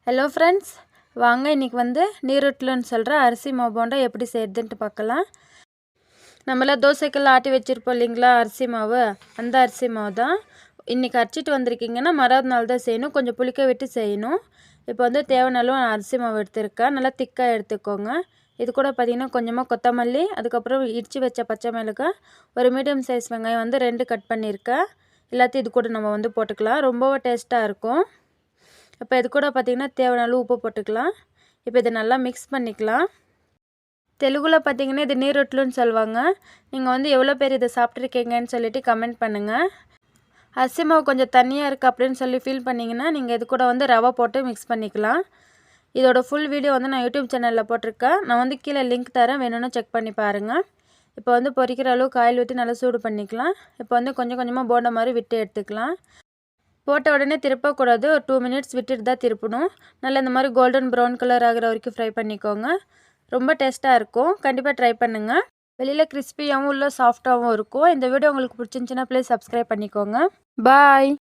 Hello friends, வாங்க இன்றைக்கி வந்து நீருட்லுன்னு சொல்கிற அரிசி மாவு போண்டா எப்படி செய்கிறதுன்ட்டு பார்க்கலாம். நம்மளாம் தோசைக்கெல்லாம் ஆட்டி வச்சுருப்போம் இல்லைங்களா அரிசி மாவு, அந்த அரிசி மாவு தான் இன்றைக்கி அரைச்சிட்டு வந்திருக்கீங்கன்னா மறாவது நாள் தான் செய்யணும். கொஞ்சம் புளிக்க விட்டு செய்யணும். இப்போ வந்து தேவையான அளவு அரிசி மாவு எடுத்துருக்கேன். நல்லா திக்காக எடுத்துக்கோங்க. இது கூட பார்த்திங்கன்னா கொஞ்சமாக கொத்தமல்லி, அதுக்கப்புறம் இடித்து வச்ச பச்சை மிளகாய், ஒரு மீடியம் சைஸ் வெங்காயம் வந்து 2 கட் பண்ணியிருக்கேன். எல்லாத்தையும் இது கூட நம்ம வந்து போட்டுக்கலாம். ரொம்பவும் டேஸ்ட்டாக இருக்கும். இப்போ இது கூட பார்த்திங்கன்னா தேவையான அளவு உப்பு போட்டுக்கலாம். இப்போ இதை நல்லா மிக்ஸ் பண்ணிக்கலாம். தெலுங்குல பார்த்திங்கன்னா இது நீரொட்லுன்னு சொல்லுவாங்க. நீங்கள் வந்து எவ்வளோ பேர் இதை சாப்பிட்ருக்கீங்கன்னு சொல்லிவிட்டு கமெண்ட் பண்ணுங்கள். அரிசி மாவு கொஞ்சம் தண்ணியாக இருக்குது அப்படின்னு சொல்லி ஃபீல் பண்ணிங்கன்னா நீங்கள் இது கூட வந்து ரவை போட்டு மிக்ஸ் பண்ணிக்கலாம். இதோட ஃபுல் வீடியோ வந்து நான் யூடியூப் சேனலில் போட்டிருக்கேன். நான் வந்து கீழே லிங்க் தரேன், வேணும்னு செக் பண்ணி பாருங்கள். இப்போ வந்து பொரிக்கிற அளவுக்கு ஆயில் ஊற்றி நல்லா சூடு பண்ணிக்கலாம். இப்போ வந்து கொஞ்சம் கொஞ்சமாக போண்டா மாதிரி விட்டு எடுத்துக்கலாம். போட்ட உடனே திருப்பக்கூடாது. ஒரு 2 மினிட்ஸ் விட்டுட்டு தான் திருப்பணும். நல்லா இந்த மாதிரி கோல்டன் ப்ரௌன் கலர் ஆகிற வரைக்கும் ஃப்ரை பண்ணிக்கோங்க. ரொம்ப டேஸ்ட்டாக இருக்கும். கண்டிப்பாக ட்ரை பண்ணுங்கள். வெளியில் கிறிஸ்பியாகவும் உள்ள சாஃப்டாகவும் இருக்கும். இந்த வீடியோ உங்களுக்கு பிடிச்சிருந்துச்சின்னா ப்ளீஸ் சப்ஸ்கிரைப் பண்ணிக்கோங்க. பாய்.